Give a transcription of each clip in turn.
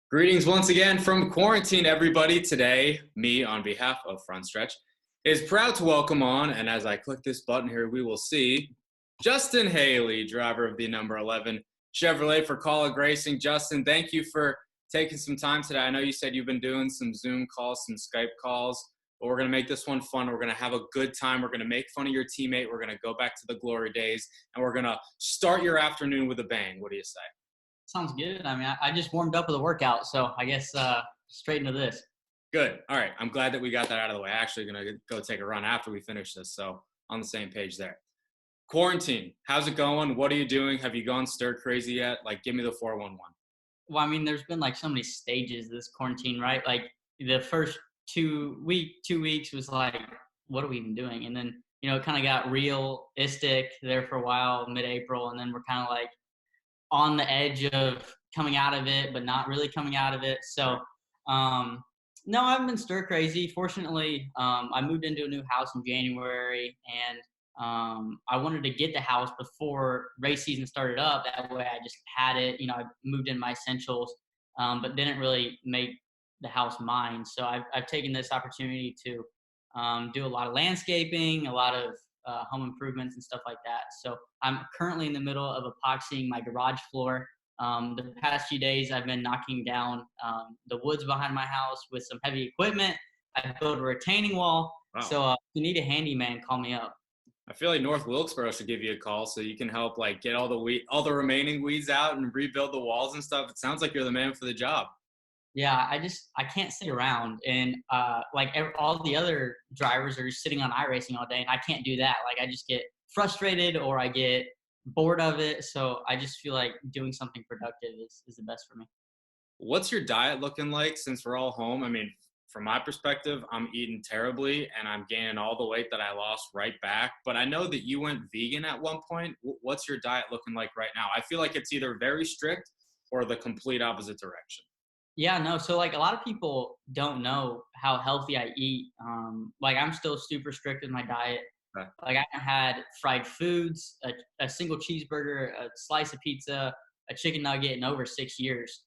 Greetings once again from quarantine, everybody. Today, me, on behalf of Frontstretch, is proud to welcome on, and as I click this button here, we will see Justin Haley, driver of the number 11 Chevrolet for Kaulig Racing. Justin, thank you for taking some time today. I know you said you've been doing some Zoom calls, some Skype calls, but we're going to make this one fun. We're going to have a good time. We're going to make fun of your teammate. We're going to go back to the glory days, and we're going to start your afternoon with a bang. What do you say? Sounds good. I mean, I just warmed up with a workout, so I guess straight into this. Good. All right. I'm glad that we got that out of the way. Actually going to go take a run after we finish this, so on the same page there. Quarantine, how's it going? What are you doing? Have you gone stir crazy yet? Like, give me the 411. Well, I mean, there's been like so many stages of this quarantine, right? Like the first two weeks was like, what are we even doing? And then, it kind of got realistic there for a while, mid-April, and then we're kind of like on the edge of coming out of it, but not really coming out of it. So, no, I haven't been stir crazy. Fortunately, I moved into a new house in January, and I wanted to get the house before race season started up. That way I just had it. I moved in my essentials, but didn't really make the house mine. So I've taken this opportunity to do a lot of landscaping, a lot of home improvements and stuff like that. So I'm currently in the middle of epoxying my garage floor. The past few days I've been knocking down the woods behind my house with some heavy equipment. I built a retaining wall. Wow. So if you need a handyman, call me up. I feel like North Wilkesboro should give you a call so you can help like get all the remaining weeds out and rebuild the walls and stuff. It sounds like you're the man for the job. Yeah, I can't sit around, and all the other drivers are just sitting on iRacing all day, and I can't do that. Like, I just get frustrated or I get bored of it. So I just feel like doing something productive is the best for me. What's your diet looking like since we're all home? I mean, from my perspective, I'm eating terribly and I'm gaining all the weight that I lost right back. But I know that you went vegan at one point. What's your diet looking like right now? I feel like it's either very strict or the complete opposite direction. Yeah, no. So like a lot of people don't know how healthy I eat. I'm still super strict with my diet. Okay. Like I haven't had fried foods, a single cheeseburger, a slice of pizza, a chicken nugget in over 6 years.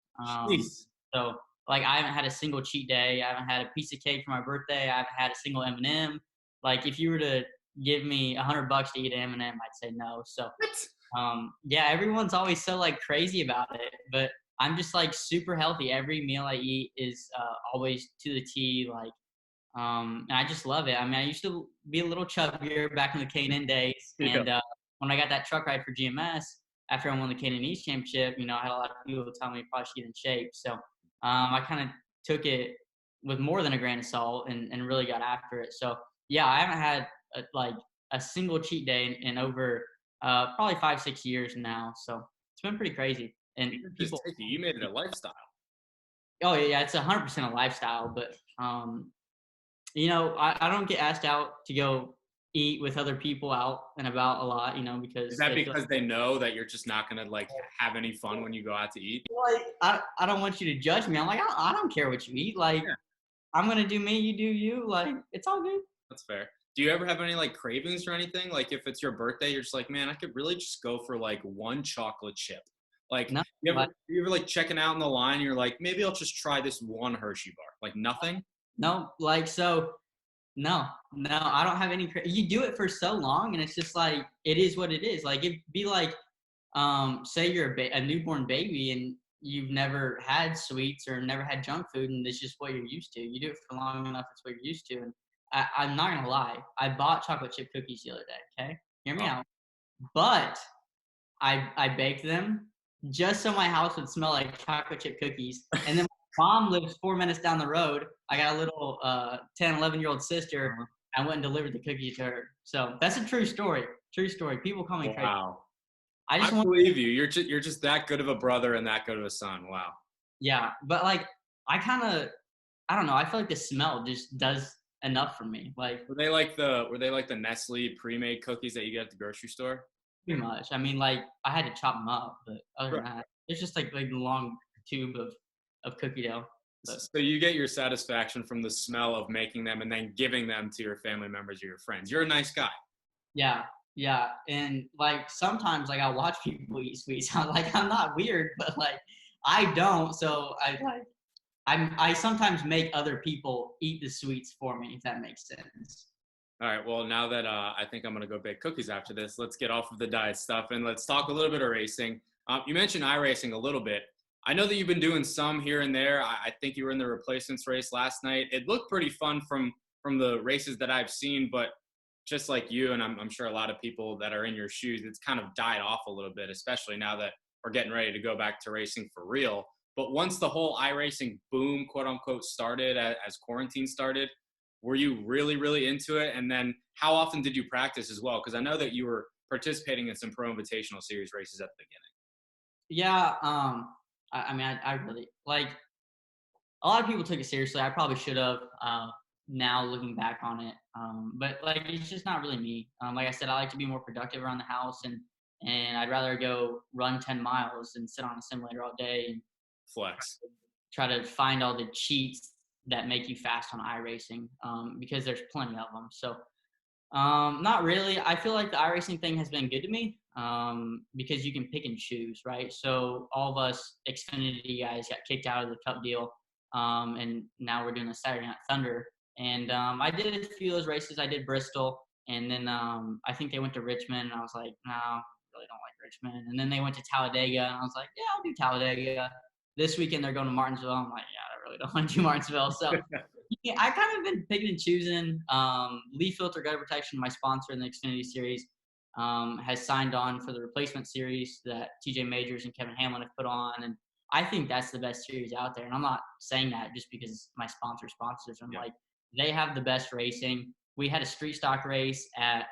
So like I haven't had a single cheat day. I haven't had a piece of cake for my birthday. I haven't had a single M&M. Like if you were to give me $100 to eat an M&M, I'd say no. So yeah, everyone's always so like crazy about it, but I'm just like super healthy. Every meal I eat is always to the T. Like, and I just love it. I mean, I used to be a little chubbier back in the K&N days, and when I got that truck ride for GMS after I won the K&N East Championship, I had a lot of people tell me I probably should get in shape. So I kind of took it with more than a grain of salt and really got after it. So yeah, I haven't had a single cheat day in over probably 5-6 years now. So it's been pretty crazy. And you made it a lifestyle. Oh yeah, it's 100% a lifestyle. But I don't get asked out to go eat with other people out and about a lot. Because is that because they know that you're just not gonna like have any fun when you go out to eat? Like I don't want you to judge me. I'm like I don't care what you eat. Like I'm gonna do me, you do you. Like it's all good. That's fair. Do you ever have any like cravings or anything? Like if it's your birthday, you're just like, man, I could really just go for like one chocolate chip. Like, no, you ever like checking out in the line, and you're like, maybe I'll just try this one Hershey bar. Like nothing? No, no, I don't have any. You do it for so long, and it's just like, it is what it is. Like, it'd be like, say you're a newborn baby, and you've never had sweets or never had junk food, and it's just what you're used to. You do it for long enough, it's what you're used to. And I'm not going to lie. I bought chocolate chip cookies the other day, okay? Hear me out. But I baked them just so my house would smell like chocolate chip cookies. And then my mom lives 4 minutes down the road. I got a little 10, 11-year-old sister. I went and delivered the cookies to her. So that's a true story. True story. People call me crazy. Wow. I believe you. You're just that good of a brother and that good of a son. Wow. Yeah. But like, I don't know. I feel like the smell just does enough for me. Like, were they like the Nestle pre-made cookies that you get at the grocery store? Pretty much. I mean, like, I had to chop them up, but other than that, it's just like a long tube of cookie dough. But, so you get your satisfaction from the smell of making them and then giving them to your family members or your friends. You're a nice guy. Yeah. And like sometimes like I watch people eat sweets. I'm not weird, but like I don't. So I sometimes make other people eat the sweets for me, if that makes sense. All right. Well, now that I think I'm going to go bake cookies after this, let's get off of the diet stuff and let's talk a little bit of racing. You mentioned iRacing a little bit. I know that you've been doing some here and there. I think you were in the replacements race last night. It looked pretty fun from the races that I've seen, but just like you, and I'm sure a lot of people that are in your shoes, it's kind of died off a little bit, especially now that we're getting ready to go back to racing for real. But once the whole iRacing boom, quote unquote, started as quarantine started, were you really, really into it? And then how often did you practice as well? Because I know that you were participating in some Pro Invitational Series races at the beginning. Yeah. I mean, I really like. A lot of people took it seriously. I probably should have. Now looking back on it, but like it's just not really me. Like I said, I like to be more productive around the house, and I'd rather go run 10 miles than sit on a simulator all day and Flex. try to find all the cheats that make you fast on iRacing, because there's plenty of them. So not really. I feel like the iRacing thing has been good to me, because you can pick and choose, right? So all of us Xfinity guys got kicked out of the Cup deal, and now we're doing a Saturday Night Thunder. And I did a few of those races. I did Bristol, and then I think they went to Richmond, and I was like, no, I really don't like Richmond. And then they went to Talladega, and I was like, yeah, I'll do Talladega. This weekend they're going to Martinsville. I'm like, yeah, I really don't want to do Martinsville. So yeah, I kind of been picking and choosing. Leaf Filter Gutter Protection, my sponsor in the Xfinity Series, has signed on for the replacement series that TJ Majors and Kevin Hamlin have put on, and I think that's the best series out there. And I'm not saying that just because my sponsor sponsors them. Yeah. Like, they have the best racing. We had a street stock race at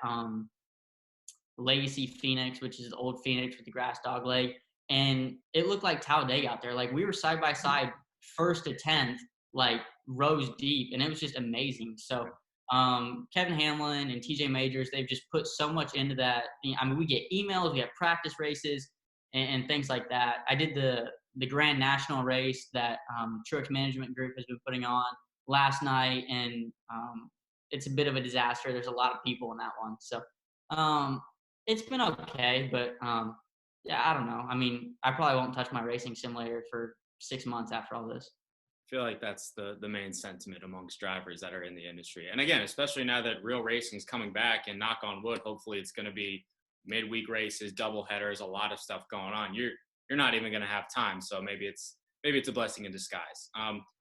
Legacy Phoenix, which is the old Phoenix with the grass dog leg, and it looked like Talladega out there. Like, we were side by side, first to 10th, like rows deep, and it was just amazing. So Kevin Hamlin and TJ Majors, they've just put so much into that. I mean, we get emails, we have practice races and things like that. I did the Grand National race that Truex Management Group has been putting on last night, and it's a bit of a disaster. There's a lot of people in that one. So it's been okay, but yeah, I don't know. I mean, I probably won't touch my racing simulator for 6 months after all this. I feel like that's the main sentiment amongst drivers that are in the industry. And again, especially now that real racing is coming back, and knock on wood, hopefully it's going to be midweek races, double headers, a lot of stuff going on. You're not even going to have time. So maybe it's a blessing in disguise.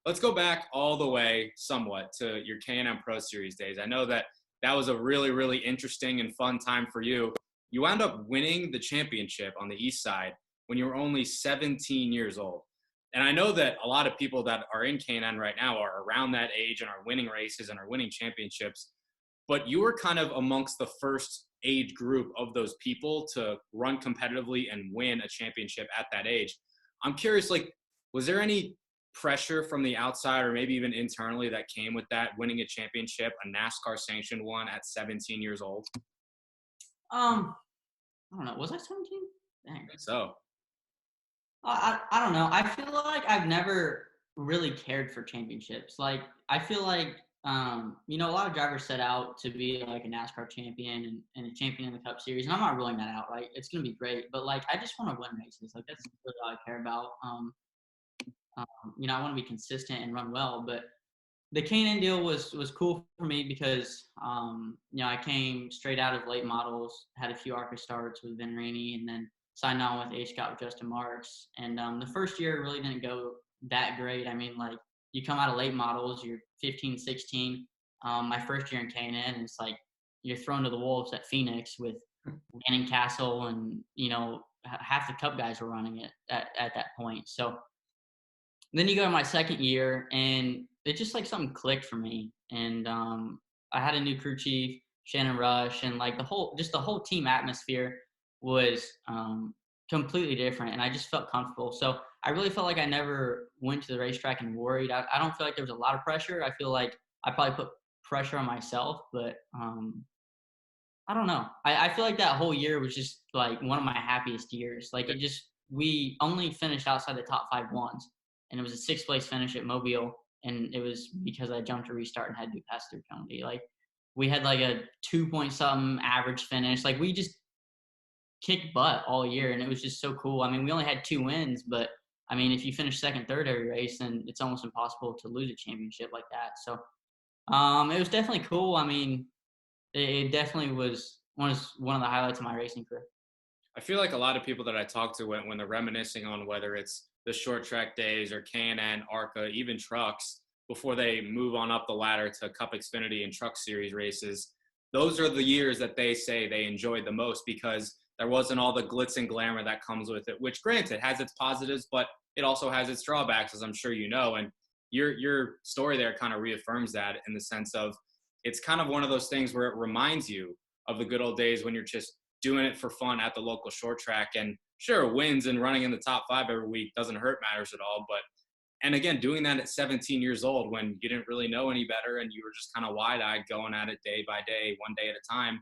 Let's go back all the way somewhat to your K&N Pro Series days. I know that was a really, really interesting and fun time for you. You wound up winning the championship on the East Side when you were only 17 years old. And I know that a lot of people that are in K&N right now are around that age and are winning races and are winning championships. But you were kind of amongst the first age group of those people to run competitively and win a championship at that age. I'm curious, like, was there any pressure from the outside or maybe even internally that came with that, winning a championship, a NASCAR sanctioned one at 17 years old? I don't know. Was I 17? Dang. I think so. I don't know. I feel like I've never really cared for championships. Like, I feel like, a lot of drivers set out to be like a NASCAR champion and a champion in the Cup Series. And I'm not ruling that out. Like, it's going to be great. But, like, I just want to win races. Like, that's really all I care about. I want to be consistent and run well. But the K&N deal was cool for me because, I came straight out of late models, had a few ARCA starts with Vin Rainey, and then signed on with H-Scott with Justin Marks. And the first year really didn't go that great. I mean, like, you come out of late models, you're 15, 16. My first year in K&N, and it's like you're thrown to the wolves at Phoenix with Lanning Castle, and, half the Cup guys were running it at that point. So then you go to my second year, and it just, like, something clicked for me. And I had a new crew chief, Shannon Rush, and, like, the whole team atmosphere was completely different, and I just felt comfortable. So I really felt like I never went to the racetrack and worried. I don't feel like there was a lot of pressure. I feel like I probably put pressure on myself, but I don't know. I feel like that whole year was just, like, one of my happiest years. Like, we only finished outside the top 5 once, and it was a 6th place finish at Mobile, and it was because I jumped a restart and had to do pass-through penalty. Like, we had, like, a 2-point-something average finish. Like, we just kicked butt all year, and it was just so cool. I mean, we only had 2 wins, but I mean, if you finish second, third every race, then it's almost impossible to lose a championship like that. So it was definitely cool. I mean, it definitely was one of the highlights of my racing career. I feel like a lot of people that I talk to when they're reminiscing on whether it's the short track days or K&N, ARCA, even trucks, before they move on up the ladder to Cup Xfinity and Truck Series races, those are the years that they say they enjoyed the most because there wasn't all the glitz and glamour that comes with it, which granted has its positives, but it also has its drawbacks, as I'm sure you know. And your story there kind of reaffirms that in the sense of it's kind of one of those things where it reminds you of the good old days when you're just doing it for fun at the local short track. And sure, wins and running in the top 5 every week doesn't hurt matters at all. But, and again, doing that at 17 years old when you didn't really know any better and you were just kind of wide-eyed going at it day by day, one day at a time,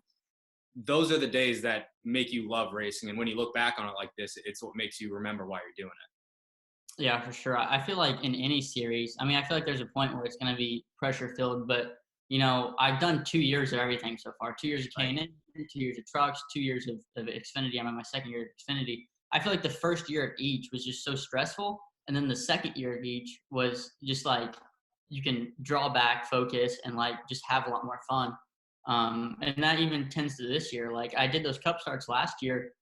those are the days that make you love racing. And when you look back on it like this, it's what makes you remember why you're doing it. Yeah, for sure. I feel like in any series, I mean, I feel like there's a point where it's going to be pressure filled, but I've done 2 years of everything so far. 2 years of K&N, 2 years of trucks, 2 years of Xfinity. I'm in my second year of Xfinity. I feel like the first year of each was just so stressful. And then the second year of each was just like you can draw back, focus, and like just have a lot more fun. And that even tends to this year. Like I did those cup starts last year.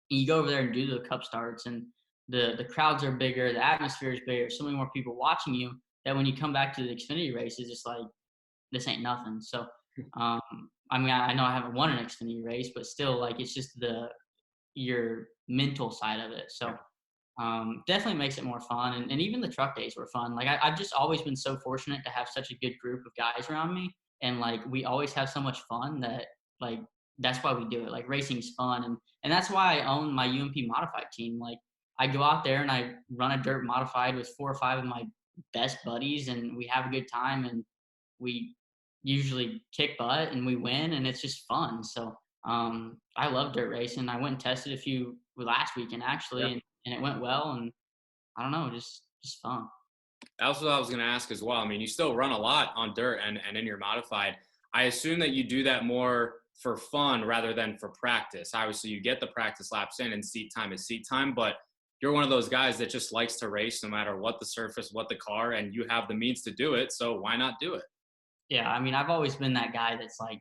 And you go over there and do the cup starts, and the crowds are bigger, the atmosphere is bigger, so many more people watching you that when you come back to the Xfinity races, it's like, this ain't nothing. So, I mean, I know I haven't won an Xfinity race, but still, like, it's just your mental side of it. So, definitely makes it more fun. And even the truck days were fun. Like, I've just always been so fortunate to have such a good group of guys around me. And, like, we always have so much fun that, like, that's why we do it. Like, racing's fun. And that's why I own my UMP modified team. Like, I go out there and I run a dirt modified with 4 or 5 of my best buddies, and we have a good time. And we usually kick butt and we win, and it's just fun. So I love dirt racing. I went and tested a few last weekend actually, Yeah. and it went well. And I don't know, just fun. That's what I was going to ask as well. I mean, you still run a lot on dirt and in your modified. I assume that you do that more for fun rather than for practice. Obviously, you get the practice laps in and seat time is seat time, but you're one of those guys that just likes to race no matter what the surface, what the car, and you have the means to do it. So why not do it? Yeah, I mean, I've always been that guy that's like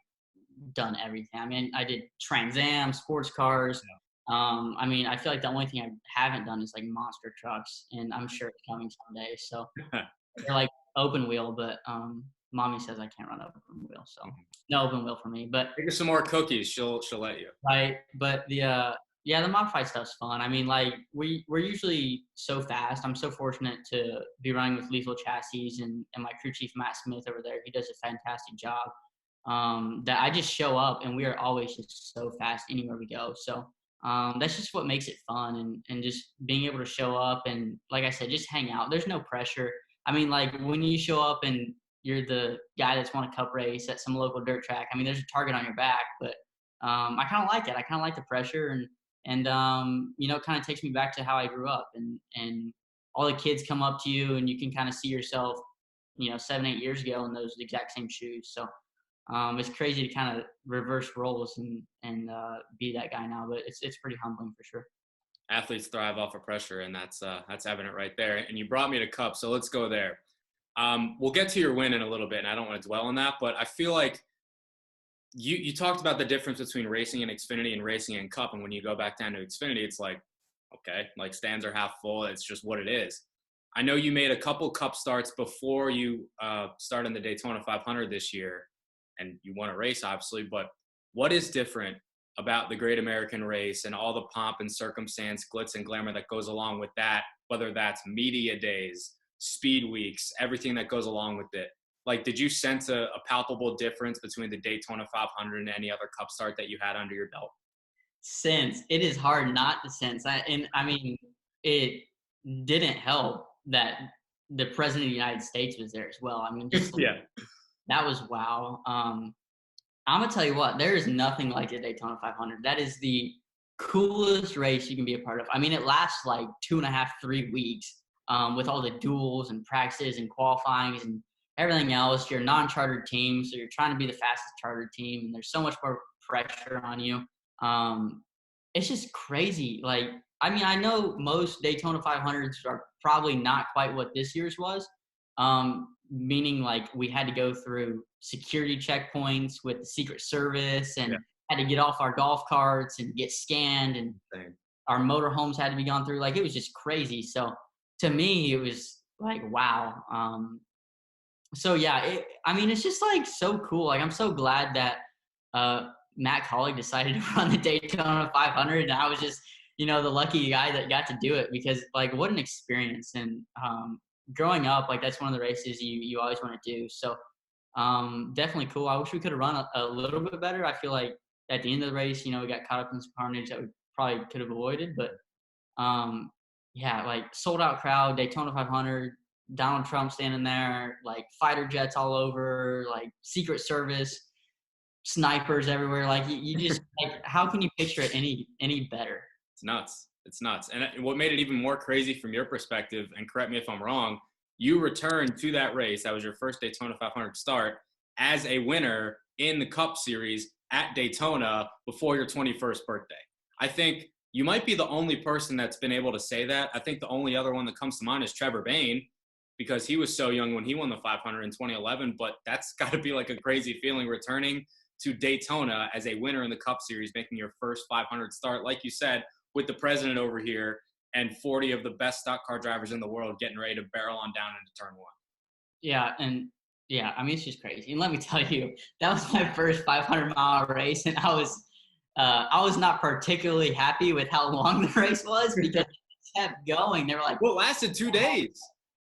done everything. I mean, I did Trans Am, sports cars. Yeah. I mean, I feel like the only thing I haven't done is like monster trucks, and I'm sure it's coming someday. So they're like open wheel, but mommy says I can't run open wheel, so no open wheel for me. But Make her some more cookies. She'll let you. right, but the modified stuff's fun. I mean, like we're usually so fast. I'm so fortunate to be running with Lethal Chassis and my crew chief Matt Smith over there. He does a fantastic job. That I just show up and we are always just so fast anywhere we go. So that's just what makes it fun, and just being able to show up and, like I said, just hang out. There's no pressure. I mean, like when you show up and you're the guy that's won a cup race at some local dirt track, I mean, there's a target on your back, but I kind of like it. I kind of like the pressure, and it kind of takes me back to how I grew up, and all the kids come up to you and you can kind of see yourself, 7-8 years ago in those exact same shoes. So it's crazy to kind of reverse roles and be that guy now, but it's pretty humbling for sure. Athletes thrive off of pressure, and that's evident right there. And you brought me to Cup, so let's go there. We'll get to your win in a little bit, and I don't want to dwell on that, but I feel like you talked about the difference between racing in Xfinity and racing in Cup, and when you go back down to Xfinity, it's like, okay, like stands are half full. It's just what it is. I know you made a couple Cup starts before you started in the Daytona 500 this year, and you won a race, obviously, but what is different about the Great American Race and all the pomp and circumstance, glitz and glamour that goes along with that, whether that's media days, speed weeks, everything that goes along with it? Like, did you sense a palpable difference between the Daytona 500 and any other Cup start that you had under your belt? Sense. It is hard not to sense. I mean, it didn't help that the President of the United States was there as well. I mean, just Yeah. That was wow. I'm gonna tell you what, there is nothing like the Daytona 500. That is the coolest race you can be a part of. I mean, it lasts like 2.5, 3 weeks with all the duels and practices and qualifying and everything else. You're a non-chartered team, so you're trying to be the fastest chartered team, and there's so much more pressure on you. It's just crazy. Like, I mean, I know most Daytona 500s are probably not quite what this year's was. Meaning like we had to go through security checkpoints with the Secret Service and had to get off our golf carts and get scanned, and our motorhomes had to be gone through. Like, it was just crazy. So to me, it was like, wow. So yeah, I mean, it's just like so cool. Like, I'm so glad that Matt Kaulig decided to run the Daytona 500, and I was just, the lucky guy that got to do it, because like, what an experience. And growing up, like, that's one of the races you always want to do. So definitely cool. I wish we could have run a little bit better. I feel like at the end of the race, we got caught up in some carnage that we probably could have avoided. But yeah, like, sold out crowd, Daytona 500, Donald Trump standing there, like fighter jets all over, like Secret Service, snipers everywhere. Like, you just like, how can you picture it any better? It's nuts. It's nuts. And what made it even more crazy from your perspective, and correct me if I'm wrong, you returned to that race. That was your first Daytona 500 start as a winner in the Cup Series at Daytona before your 21st birthday. I think you might be the only person that's been able to say that. I think the only other one that comes to mind is Trevor Bayne, because he was so young when he won the 500 in 2011. But that's got to be like a crazy feeling, returning to Daytona as a winner in the Cup Series, making your first 500 start, like you said, with the president over here and 40 of the best stock car drivers in the world getting ready to barrel on down into turn one. Yeah, and yeah, I mean, it's just crazy. And let me tell you, that was my first 500-mile race, and I was not particularly happy with how long the race was, because it kept going. They were like, well, it lasted 2 days.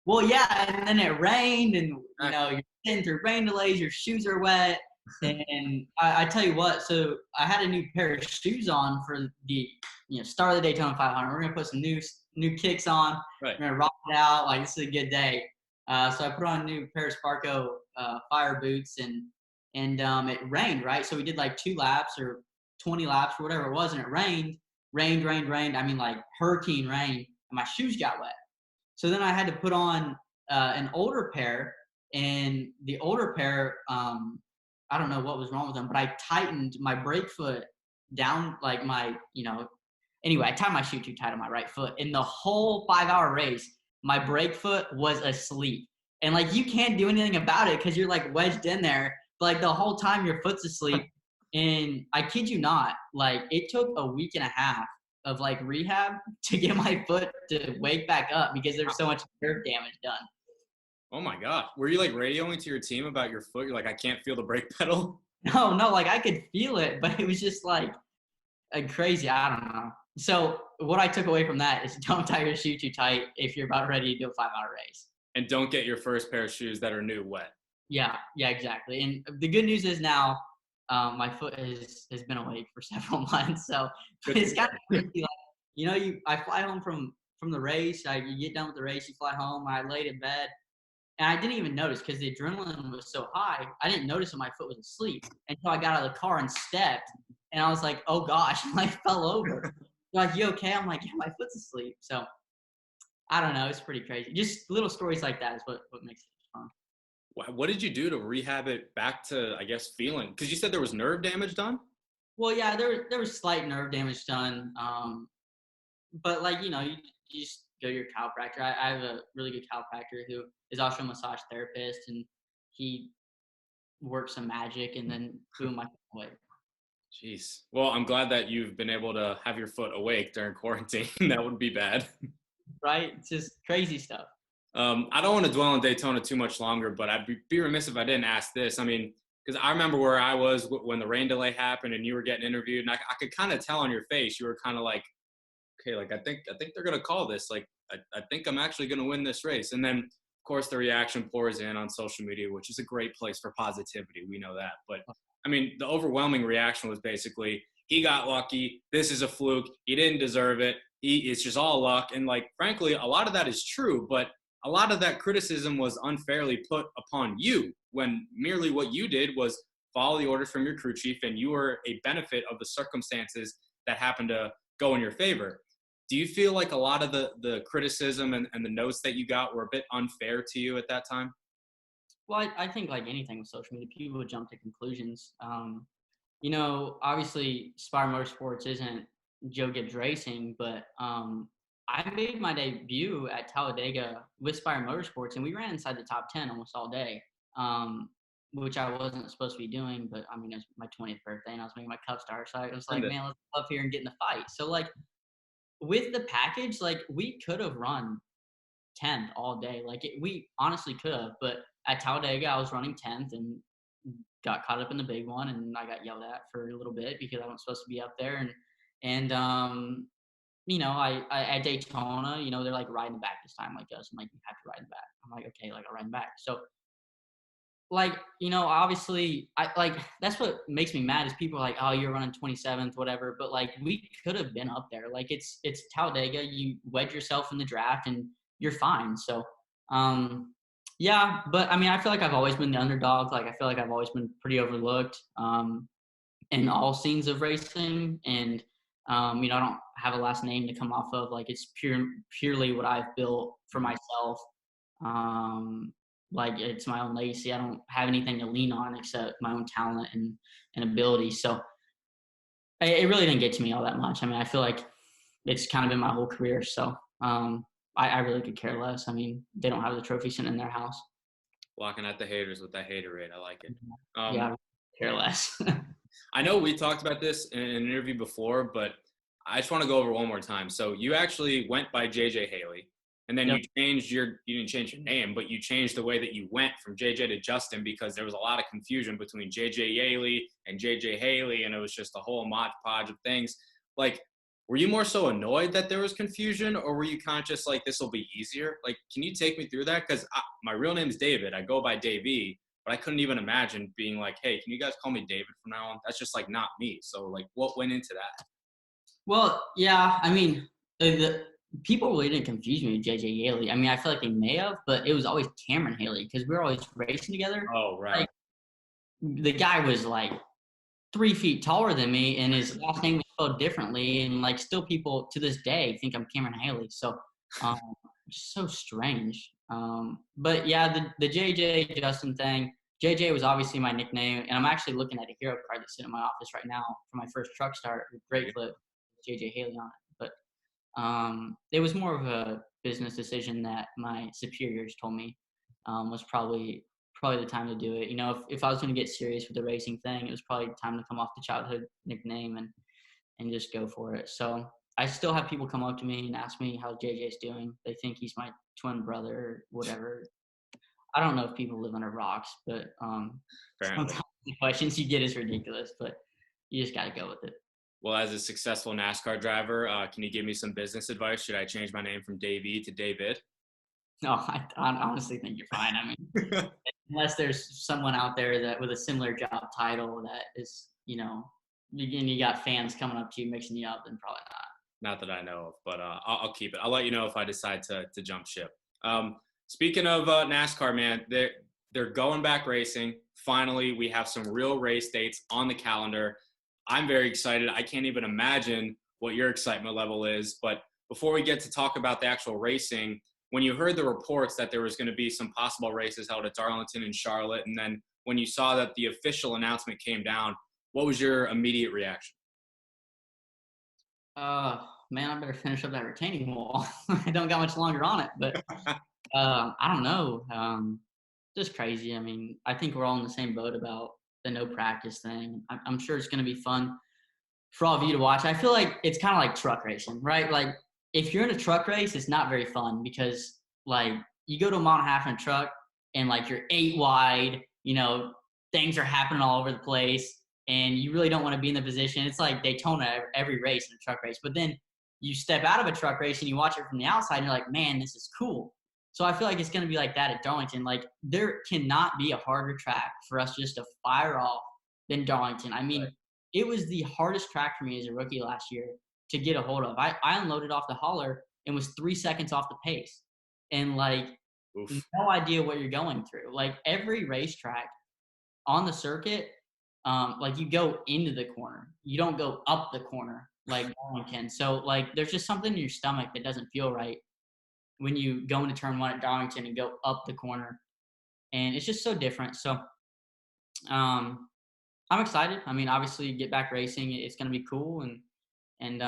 Well, yeah, and then it rained, and you're sitting through rain delays, your shoes are wet. And I tell you what, so I had a new pair of shoes on for the start of the Daytona 500. We're gonna put some new kicks on. Right. We're gonna rock it out. Like, this is a good day. So I put on a new pair of Sparco fire boots, and it rained, right? So we did like 2 laps or 20 laps or whatever it was, and it rained. I mean, like hurricane rain, and my shoes got wet. So then I had to put on an older pair, and the older pair, I don't know what was wrong with them, but I tightened my brake foot down, like anyway, I tied my shoe too tight on my right foot. In the whole 5-hour race, my brake foot was asleep. And like, you can't do anything about it because you're like wedged in there. But like, the whole time your foot's asleep. And I kid you not, like, it took a week and a half of like rehab to get my foot to wake back up, because there's so much nerve damage done. Oh my God. Were you like radioing to your team about your foot? You're like, I can't feel the brake pedal? No, like, I could feel it, but it was just like crazy. I don't know. So what I took away from that is, don't tie your shoe too tight if you're about ready to do a 5-hour race. And don't get your first pair of shoes that are new wet. Yeah, exactly. And the good news is now my foot has been awake for several months. So it's kind of crazy. Like, I fly home from the race. You get done with the race, you fly home. I laid in bed, and I didn't even notice, because the adrenaline was so high. I didn't notice that my foot was asleep until I got out of the car and stepped. And I was like, oh gosh, I fell over. They're like, you okay? I'm like, yeah, my foot's asleep. So I don't know. It's pretty crazy. Just little stories like that is what makes it fun. What did you do to rehab it back to, I guess, feeling? Because you said there was nerve damage done? Well, yeah, there was slight nerve damage done. But like, you just go to your chiropractor. I have a really good chiropractor who is also a massage therapist, and he works some magic, and then boom, my foot away. Jeez. Well, I'm glad that you've been able to have your foot awake during quarantine. That would be bad. Right? It's just crazy stuff. I don't want to dwell on Daytona too much longer, but I'd be remiss if I didn't ask this. I mean, because I remember where I was when the rain delay happened and you were getting interviewed, and I could kind of tell on your face, you were kind of like, okay, like, I think they're going to call this. Like, I think I'm actually going to win this race. And then, of course, the reaction pours in on social media, which is a great place for positivity. We know that. But, I mean, the overwhelming reaction was basically, he got lucky. This is a fluke. He didn't deserve it. It's just all luck. And, like, frankly, a lot of that is true. But a lot of that criticism was unfairly put upon you, when merely what you did was follow the orders from your crew chief, and you were a benefit of the circumstances that happened to go in your favor. Do you feel like a lot of the criticism and the notes that you got were a bit unfair to you at that time? Well, I think like anything with social media, people would jump to conclusions. Obviously, Spire Motorsports isn't Joe Gibbs Racing, but I made my debut at Talladega with Spire Motorsports, and we ran inside the top 10 almost all day, which I wasn't supposed to be doing. But I mean, it was my 20th birthday, and I was making my Cup star, so I was like, man, let's go up here and get in the fight. So like with the package, like we could have run 10th all day. Like we honestly could have, but at Talladega, I was running 10th and got caught up in the big one, and I got yelled at for a little bit because I wasn't supposed to be up there. And you know, I at Daytona, you know, they're like riding back this time like us. I'm like, you have to ride back. I'm like, okay, like I'll ride back. So like, you know, obviously I like that's what makes me mad is people are like, oh, you're running 27th, whatever. But like we could have been up there. Like it's Talladega, you wedge yourself in the draft and you're fine. So yeah, but I mean I feel like I've always been the underdog. Like I feel like I've always been pretty overlooked in all scenes of racing. And you know, I don't have a last name to come off of. Like it's purely what I've built for myself. Like it's my own legacy. I don't have anything to lean on except my own talent and ability. So it really didn't get to me all that much. I mean, I feel like it's kind of been my whole career. So I really could care less. I mean, they don't have the trophy sitting in their house. Blocking out the haters with that hater rate. I like it. Yeah, I care less. I know we talked about this in an interview before, but I just want to go over one more time. So you actually went by JJ Haley, and then you didn't change your name, but you changed the way that you went from JJ to Justin because there was a lot of confusion between JJ Haley and JJ Haley, and it was just a whole mod podge of things. Like, were you more so annoyed that there was confusion, or were you kind of just like, this will be easier? Like, can you take me through that? Because my real name is David. I go by Davey. But I couldn't even imagine being like, hey, can you guys call me David from now on? That's just like not me. So like what went into that? Well, yeah, I mean, the people really didn't confuse me with JJ Haley. I mean, I feel like they may have, but it was always Cameron Haley because we were always racing together. Oh, right. Like, the guy was like 3 feet taller than me, and his last name was spelled differently. And like, still people to this day think I'm Cameron Haley. So, just so strange. But yeah, the JJ Justin thing. JJ was obviously my nickname, and I'm actually looking at a hero card that's sitting in my office right now for my first truck start with Great Flip, JJ Haley on it. But it was more of a business decision that my superiors told me was probably the time to do it. You know, if I was going to get serious with the racing thing, it was probably time to come off the childhood nickname and just go for it. So I still have people come up to me and ask me how JJ's doing. They think he's my twin brother or whatever. I don't know if people live under rocks, but sometimes the questions you get is ridiculous, but you just got to go with it. Well, as a successful NASCAR driver, can you give me some business advice? Should I change my name from Davey to David? No, I honestly think you're fine. I mean, unless there's someone out there that with a similar job title that is, you know, you got fans coming up to you, mixing you up, then probably not. Not that I know of, but I'll keep it. I'll let you know if I decide to jump ship. Speaking of NASCAR, man, they're going back racing. Finally, we have some real race dates on the calendar. I'm very excited. I can't even imagine what your excitement level is. But before we get to talk about the actual racing, when you heard the reports that there was going to be some possible races held at Darlington and Charlotte, and then when you saw that the official announcement came down, what was your immediate reaction? Man, I better finish up that retaining wall. I don't got much longer on it, but I don't know. Just crazy. I mean, I think we're all in the same boat about the no practice thing. I'm sure it's going to be fun for all of you to watch. I feel like it's kind of like truck racing, right? Like if you're in a truck race, it's not very fun because like you go to a mile and a half in a truck and like you're 8 wide, you know, things are happening all over the place and you really don't want to be in the position. It's like Daytona every race in a truck race, but then you step out of a truck race and you watch it from the outside and you're like, man, this is cool. So I feel like it's going to be like that at Darlington. Like there cannot be a harder track for us just to fire off than Darlington. I mean, It was the hardest track for me as a rookie last year to get a hold of. I unloaded off the hauler and was 3 seconds off the pace. And like, no idea what you're going through. Like every racetrack on the circuit, like you go into the corner. You don't go up the corner like Darlington. So like there's just something in your stomach that doesn't feel right when you go into turn 1 at Darlington and go up the corner. And it's just so different. So I'm excited. I mean, obviously get back racing. It's going to be cool. And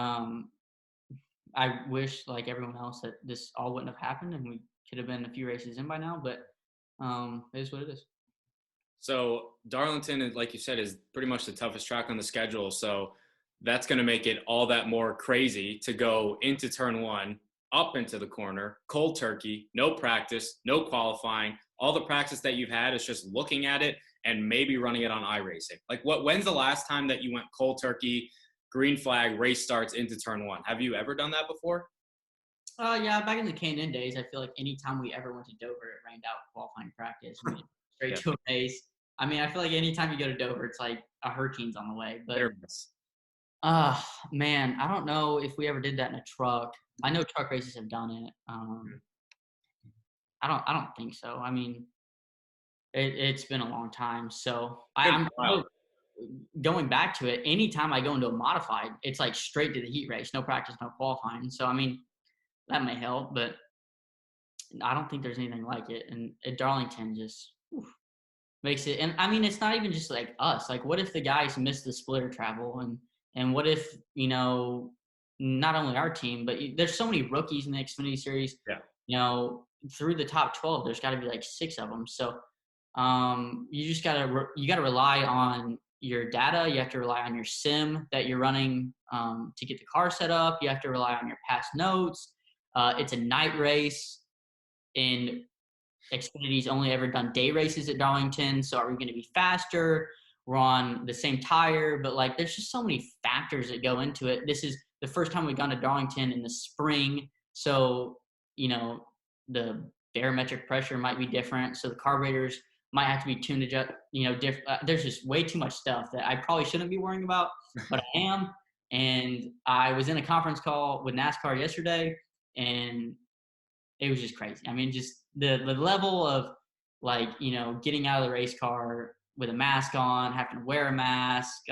I wish, like everyone else, that this all wouldn't have happened and we could have been a few races in by now. But it is what it is. So Darlington, like you said, is pretty much the toughest track on the schedule. So that's going to make it all that more crazy to go into turn one, up into the corner, cold turkey, no practice, no qualifying. All the practice that you've had is just looking at it and maybe running it on iRacing. Like, when's the last time that you went cold turkey, green flag, race starts into turn one? Have you ever done that before? Yeah, back in the K&N days, I feel like anytime we ever went to Dover, it rained out qualifying practice. We went straight to a race. I mean, I feel like anytime you go to Dover, it's like a hurricane's on the way. But man, I don't know if we ever did that in a truck. I know truck races have done it. I don't think so. I mean, it's been a long time. So I'm going back to it. Anytime I go into a modified, it's like straight to the heat race, no practice, no qualifying. So I mean, that may help, but I don't think there's anything like it. And at Darlington just makes it. And I mean, it's not even just like us. Like, what if the guys miss the splitter travel, and what if, you know, not only our team, but there's so many rookies in the Xfinity Series. Yeah. You know, through the top 12, there's got to be like 6 of them. So you just gotta rely on your data. You have to rely on your sim that you're running to get the car set up. You have to rely on your past notes. It's a night race, and Xfinity's only ever done day races at Darlington. So are we going to be faster? We're on the same tire, but like there's just so many factors that go into it. This is the first time we've gone to Darlington in the spring. So, you know, the barometric pressure might be different. So the carburetors might have to be tuned to just, you know, there's just way too much stuff that I probably shouldn't be worrying about, but I am. And I was in a conference call with NASCAR yesterday, and it was just crazy. I mean, just the level of, like, you know, getting out of the race car with a mask on, having to wear a mask.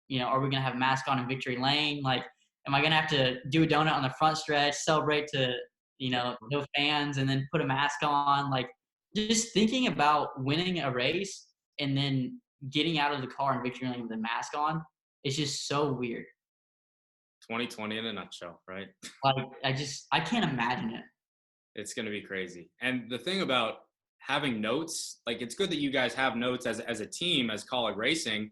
You know, are we going to have a mask on in victory lane? Like, am I going to have to do a donut on the front stretch, celebrate to, you know, no fans, and then put a mask on? Like, just thinking about winning a race and then getting out of the car in victory lane with a mask on, it's just so weird. 2020 in a nutshell, right? Like, I can't imagine it. It's going to be crazy. And the thing about having notes, like, it's good that you guys have notes as a team, as Kaulig Racing,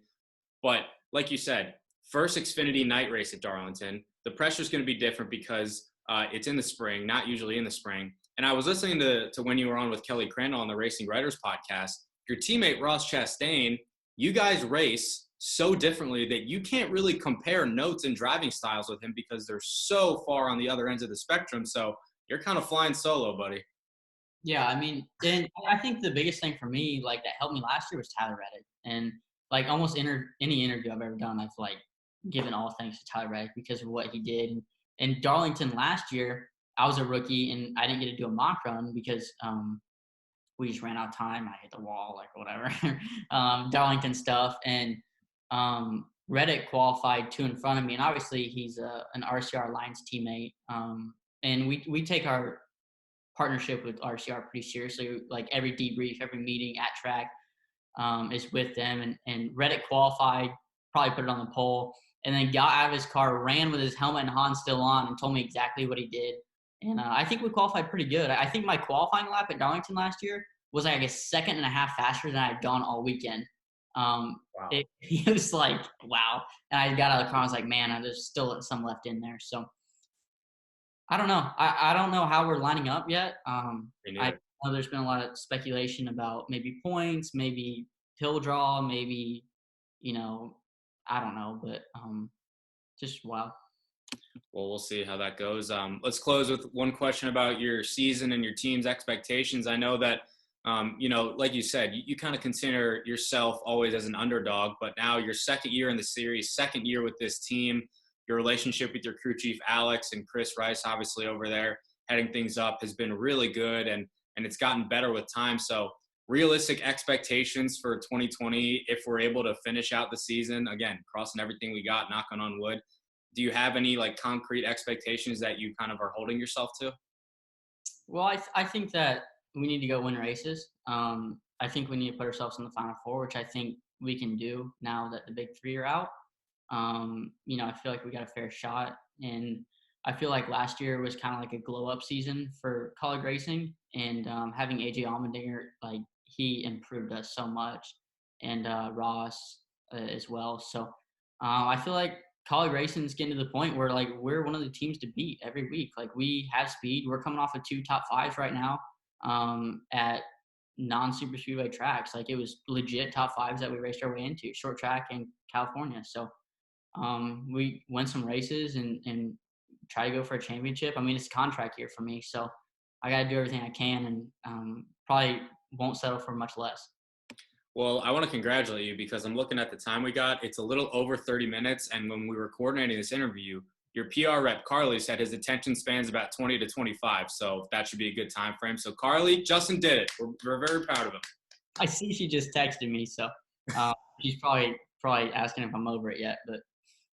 but like you said, first Xfinity night race at Darlington, the pressure is going to be different because it's in the spring, not usually in the spring. And I was listening to when you were on with Kelly Crandall on the Racing Writers podcast. Your teammate Ross Chastain, you guys race so differently that you can't really compare notes and driving styles with him because they're so far on the other ends of the spectrum. So you're kind of flying solo, buddy. Yeah, I mean, and I think the biggest thing for me, like, that helped me last year was Tyler Reddick. And like almost any interview I've ever done, I've like given all thanks to Tyler Reddick because of what he did. And Darlington last year, I was a rookie and I didn't get to do a mock run because we just ran out of time. I hit the wall, like whatever, Darlington stuff. And Reddick qualified 2 in front of me. And obviously he's an RCR Alliance teammate. And we take our partnership with RCR pretty seriously. Like every debrief, every meeting at track is with them. And Reddick qualified, probably put it on the pole, and then got out of his car, ran with his helmet and Hans still on, and told me exactly what he did. And I think we qualified pretty good. I think my qualifying lap at Darlington last year was like a second and a half faster than I had gone all weekend. Wow. It was like, wow. And I got out of the car, I was like, man, there's still some left in there. So I don't know. I don't know how we're lining up yet. I know there's been a lot of speculation about maybe points, maybe pill draw, maybe, you know, I don't know, but just wow. Well, we'll see how that goes. Let's close with one question about your season and your team's expectations. I know that, you know, like you said, you kind of consider yourself always as an underdog, but now your second year in the series, second year with this team, your relationship with your crew chief, Alex, and Chris Rice, obviously over there, heading things up has been really good, and it's gotten better with time. So realistic expectations for 2020, if we're able to finish out the season, again, crossing everything we got, knocking on wood. Do you have any like concrete expectations that you kind of are holding yourself to? Well, I think that we need to go win races. I think we need to put ourselves in the Final Four, which I think we can do now that the big 3 are out. I feel like we got a fair shot. And I feel like last year was kind of like a glow up season for Kaulig Racing, and having AJ Allmendinger, like he improved us so much, and Ross as well. So I feel like Kaulig Racing is getting to the point where like we're one of the teams to beat every week. Like we have speed. We're coming off of 2 top 5s right now at non-super speedway tracks. Like it was legit top 5s that we raced our way into, short track in California. So we win some races and try to go for a championship. I mean, it's a contract year for me, so I got to do everything I can, and probably won't settle for much less. Well, I want to congratulate you because I'm looking at the time we got. It's a little over 30 minutes, and when we were coordinating this interview, your PR rep, Carly, said his attention span's about 20 to 25, so that should be a good time frame. So, Carly, Justin did it. We're very proud of him. I see she just texted me, so she's probably asking if I'm over it yet, but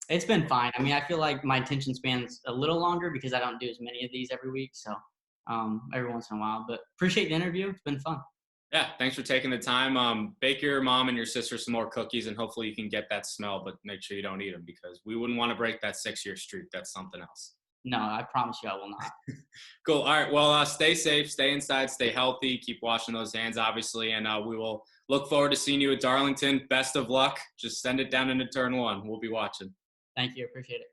it's been fine. I mean, I feel like my attention span's a little longer because I don't do as many of these every week, so every once in a while. But appreciate the interview. It's been fun. Yeah, thanks for taking the time. Bake your mom and your sister some more cookies, and hopefully you can get that smell, but make sure you don't eat them because we wouldn't want to break that 6-year streak. That's something else. No, I promise you I will not. Cool. All right. Well, stay safe, stay inside, stay healthy, keep washing those hands, obviously, and we will look forward to seeing you at Darlington. Best of luck. Just send it down into turn 1. We'll be watching. Thank you. Appreciate it.